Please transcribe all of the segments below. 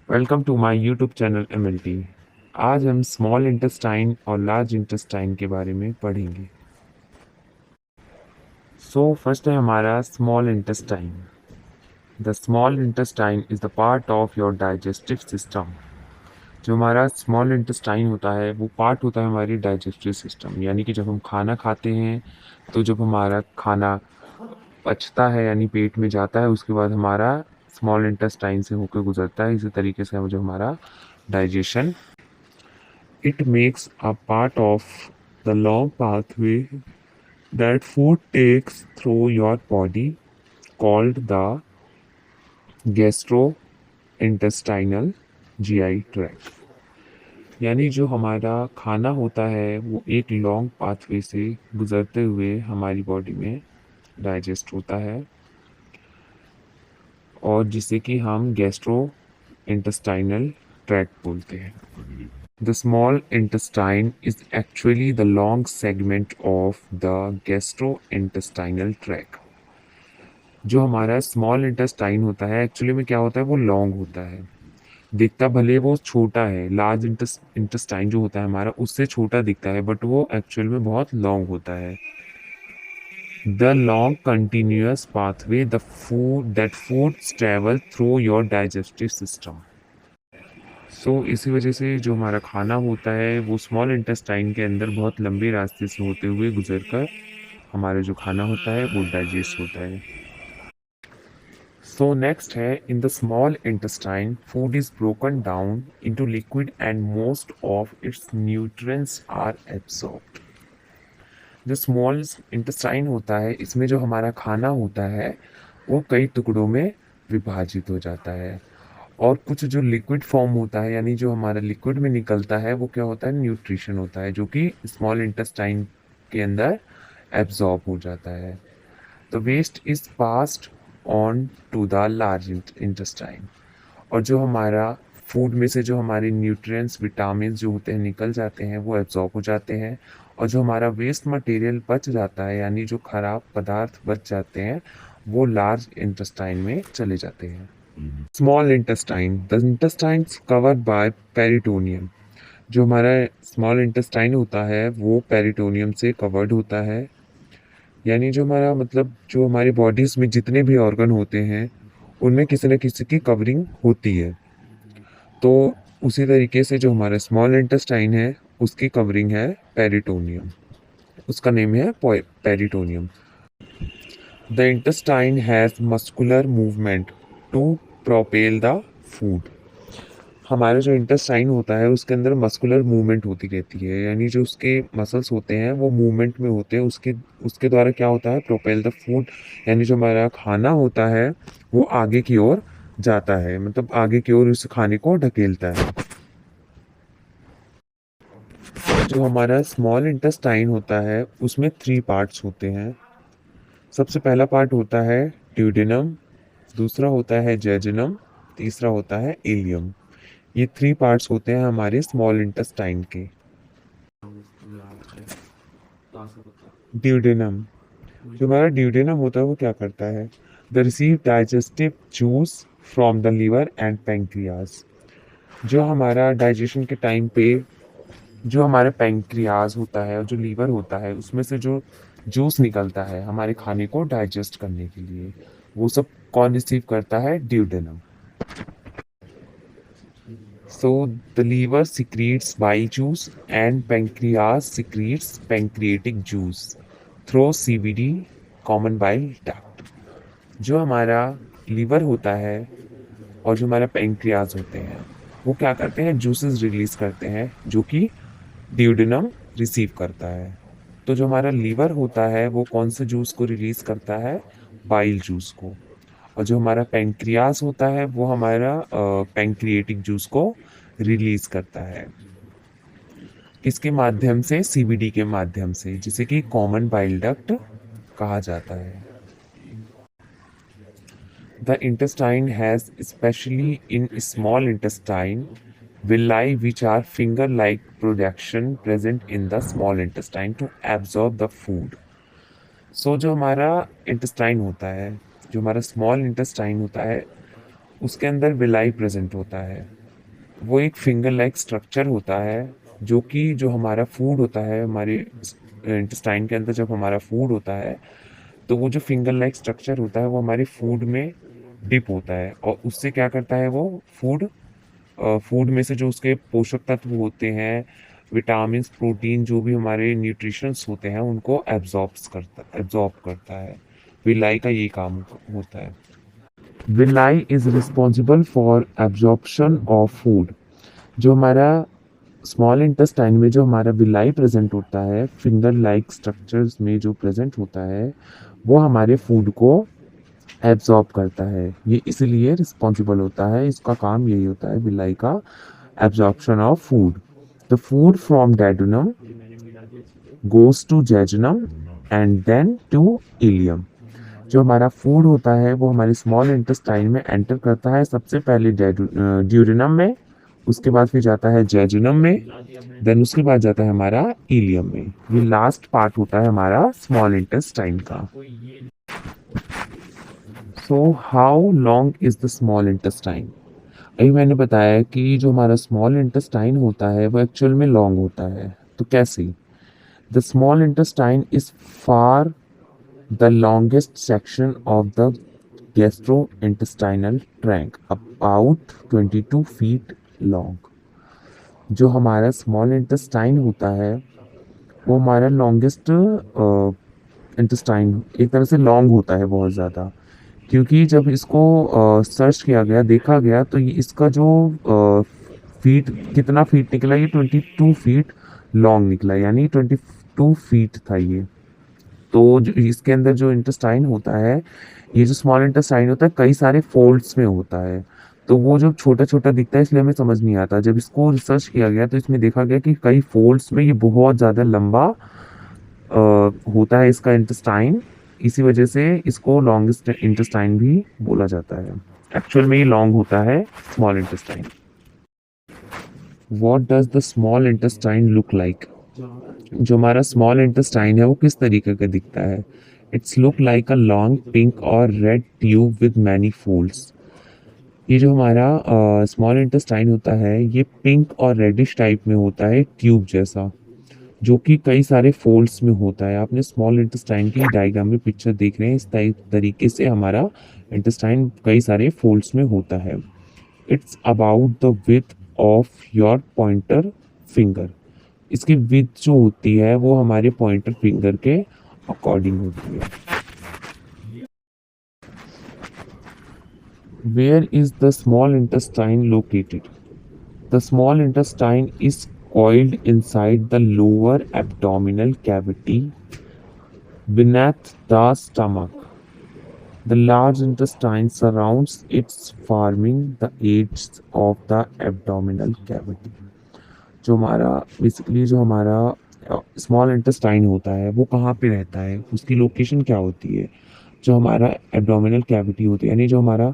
Welcome to my YouTube channel MLT। आज हम small intestine और लार्ज इंटेस्टाइन के बारे में पढ़ेंगे। फर्स्ट है हमारा small intestine. The small intestine is the part of your digestive system. जो हमारा स्मॉल इंटेस्टाइन होता है वो पार्ट होता है हमारी डाइजेस्टिव सिस्टम, यानी कि जब हम खाना खाते हैं तो जब हमारा खाना पचता है यानी पेट में जाता है, उसके बाद हमारा स्मॉल इंटेस्टाइन से होकर गुजरता है। इसी तरीके से जो हमारा digestion, it makes a part of the long pathway that food takes through your body called the gastrointestinal GI tract। यानी जो हमारा खाना होता है वो एक लॉन्ग पाथवे से गुजरते हुए हमारी बॉडी में डाइजेस्ट होता है, और जिसे कि हम गैस्ट्रो इंटेस्टाइनल ट्रैक्ट बोलते हैं। The small intestine is actually the long segment of the gastrointestinal tract। जो हमारा स्मॉल इंटेस्टाइन होता है एक्चुअली में क्या होता है, वो लॉन्ग होता है। दिखता भले वो छोटा है, लार्ज इंटेस्टाइन जो होता है हमारा उससे छोटा दिखता है, बट वो एक्चुअल में बहुत लॉन्ग होता है। The long continuous pathway the food that foods travel through your digestive system. इसी वजह से जो हमारा खाना होता है वो स्मॉल इंटेस्टाइन के अंदर बहुत लंबे रास्ते से होते हुए गुजर कर हमारा जो खाना होता है वो डाइजेस्ट होता है। नेक्स्ट है, in the small intestine food is broken down into liquid and most of its nutrients are absorbed. जो स्मॉल इंटेस्टाइन होता है इसमें जो हमारा खाना होता है वो कई टुकड़ों में विभाजित हो जाता है, और कुछ जो लिक्विड फॉर्म होता है यानी जो हमारा लिक्विड में निकलता है वो क्या होता है, न्यूट्रिशन होता है, जो कि स्मॉल इंटेस्टाइन के अंदर एब्जॉर्ब हो जाता है। तो waste is passed on to the large intestine. और जो हमारा फूड में से जो हमारे न्यूट्रिएंट्स विटामिन जो होते हैं निकल जाते हैं, वो एब्जॉर्ब हो जाते हैं, और जो हमारा वेस्ट मटेरियल बच जाता है यानी जो खराब पदार्थ बच जाते हैं वो लार्ज इंटेस्टाइन में चले जाते हैं। Small intestine, the intestine covered by peritoneum. जो हमारा स्मॉल इंटेस्टाइन होता है वो पेरिटोनियम से कवर्ड होता है, यानी जो हमारा मतलब जो हमारी बॉडीज में जितने भी ऑर्गन होते हैं उनमें किसी न किसी की कवरिंग होती है। तो उसी तरीके से जो हमारा स्मॉल इंटेस्टाइन है उसकी कवरिंग है पेरिटोनियम, उसका नेम है peritoneum. The intestine has muscular movement to propel the food. हमारा जो इंटेस्टाइन होता है उसके अंदर मस्कुलर मूवमेंट होती रहती है, यानी जो उसके मसल्स होते हैं वो मूवमेंट में होते हैं, उसके उसके द्वारा क्या होता है, प्रोपेल द फूड, यानी जो हमारा खाना होता है वो आगे की ओर जाता है, मतलब आगे की ओर उस खाने को ढकेलता है। जो हमारा स्मॉल इंटेस्टाइन होता है उसमें 3 पार्ट्स होते हैं। सबसे पहला पार्ट होता है ड्यूडेनम, दूसरा होता है जेजुनम, तीसरा होता है इलियम। ये 3 पार्ट्स होते हैं हमारे स्मॉल इंटेस्टाइन के। ड्यूडेनम, जो हमारा ड्यूडेनम होता है वो क्या करता है, the receive digestive juice from the liver and pancreas. जो हमारा डाइजेशन के टाइम पे जो हमारे पैंक्रियाज होता है और जो लीवर होता है उसमें से जो जूस निकलता है हमारे खाने को डाइजेस्ट करने के लिए, वो सब कौन रिसीव करता है, duodenum. The liver secretes bile juice and pancreas secretes pancreatic juice through CBD, common bile duct। जो हमारा लीवर होता है और जो हमारा पैंक्रियाज होते हैं वो क्या करते हैं, जूसेस रिलीज करते हैं जो कि ड्यूडेनम रिसीव करता है। तो जो हमारा लीवर होता है वो कौन से जूस को रिलीज करता है, बाइल जूस को, और जो हमारा पैंक्रियास होता है वो हमारा पैंक्रिएटिक जूस को रिलीज करता है। किसके माध्यम से, CBD के माध्यम से, जिसे कि कॉमन बाइल डक्ट कहा जाता है। The intestine has specially in small intestine villi which are finger like projection present in the small intestine to absorb the food। जो हमारा इंटेस्टाइन होता है, जो हमारा स्मॉल इंटेस्टाइन होता है उसके अंदर विलाई प्रेजेंट होता है, वो एक फिंगर लाइक स्ट्रक्चर होता है, जो कि जो हमारा फूड होता है हमारे इंटेस्टाइन के अंदर, जब हमारा फूड होता है तो वो जो फिंगर लाइक स्ट्रक्चर होता है वो हमारे फूड में डिप होता है, और उससे क्या करता है वो फूड में से जो उसके पोषक तत्व होते हैं, विटामिन, प्रोटीन, जो भी हमारे न्यूट्रिशंस होते हैं उनको एब्जॉर्ब करता है। विलाई का ये काम होता है। Villi is responsible for absorption of food. जो हमारा स्मॉल इंटेस्टाइन में जो हमारा विलाई प्रेजेंट होता है, फिंगर लाइक स्ट्रक्चर्स में जो प्रेजेंट होता है, वो हमारे फूड को एब्जॉर्ब करता है। ये इसलिए रिस्पॉन्सिबल होता है, इसका काम यही होता है विलाई का, absorption of food. The food from duodenum goes to jejunum and then to ileum. जो हमारा फूड होता है वो हमारे स्मॉल इंटेस्टाइन में एंटर करता है, सबसे पहले ड्यूरिनम में, उसके बाद फिर जाता है जेजुनम में, देन उसके बाद जाता है हमारा इलियम में। ये लास्ट पार्ट होता है हमारा स्मॉल इंटेस्टाइन का। So how long is the small intestine? अभी मैंने बताया कि जो हमारा स्मॉल इंटेस्टाइन होता है वो एक्चुअल में लॉन्ग होता है। तो कैसे? The small intestine is far the longest section of the gastrointestinal tract, about 22 feet long। जो हमारा स्मॉल इंटेस्टाइन होता है वो हमारा लॉन्गेस्ट इंटेस्टाइन, एक तरह से लॉन्ग होता है बहुत ज़्यादा, क्योंकि जब इसको सर्च किया गया, देखा गया, तो ये इसका जो फीट, कितना फीट निकला, ये 22 फीट लॉन्ग निकला, यानी 22 फीट था ये। तो जो इसके अंदर जो इंटेस्टाइन होता है, ये जो स्मॉल इंटेस्टाइन होता है कई सारे फोल्ड्स में होता है, तो वो जब छोटा छोटा दिखता है इसलिए हमें समझ नहीं आता। जब इसको रिसर्च किया गया तो इसमें देखा गया कि कई फोल्ड्स में ये बहुत ज़्यादा लंबा होता है इसका इंटेस्टाइन, इसी वजह से इसको लॉन्गेस्ट इंटेस्टाइन भी बोला जाता है। एक्चुअल में ये लॉन्ग होता है small intestine. What does the small intestine look like? जो हमारा स्मॉल इंटेस्टाइन है वो किस तरीके का दिखता है? It's look like a long pink और red tube with many folds. ये जो हमारा स्मॉल इंटेस्टाइन होता है ये पिंक और रेडिश टाइप में होता है, ट्यूब जैसा, जो कि कई सारे फोल्ड्स में होता है। आपने स्मॉल इंटेस्टाइन की डायग्राम में पिक्चर देख रहे हैं, इस तरीके से हमारा इंटेस्टाइन कई सारे फोल्ड्स में होता है। It's about the width of your pointer finger. इसकी विड्थ जो होती है वो हमारे पॉइंटर फिंगर के अकॉर्डिंग होती है। Where is the small intestine located? The small intestine is coiled inside the lower abdominal cavity beneath the stomach. The large intestine surrounds its, forming the edges of the abdominal cavity। जो हमारा basically जो हमारा small intestine होता है वो कहाँ पे रहता है, उसकी लोकेशन क्या होती है? जो हमारा एब्डोमिनल कैविटी होती है, यानी जो हमारा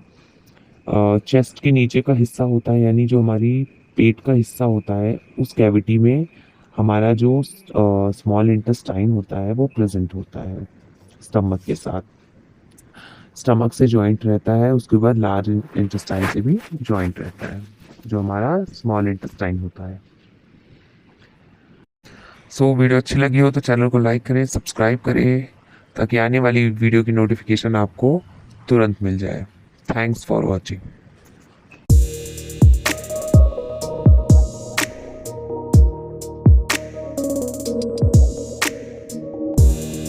चेस्ट के नीचे का हिस्सा होता है, यानी जो हमारी पेट का हिस्सा होता है, उस कैविटी में हमारा जो स्मॉल इंटेस्टाइन होता है वो प्रेजेंट होता है स्टमक के साथ। स्टमक से जॉइंट रहता है, उसके बाद लार्ज इंटेस्टाइन से भी जॉइंट रहता है, जो हमारा स्मॉल इंटेस्टाइन होता है। सो वीडियो अच्छी लगी हो तो चैनल को लाइक करें, सब्सक्राइब करें, ताकि आने वाली वीडियो की नोटिफिकेशन आपको तुरंत मिल जाए। Thanks for watching.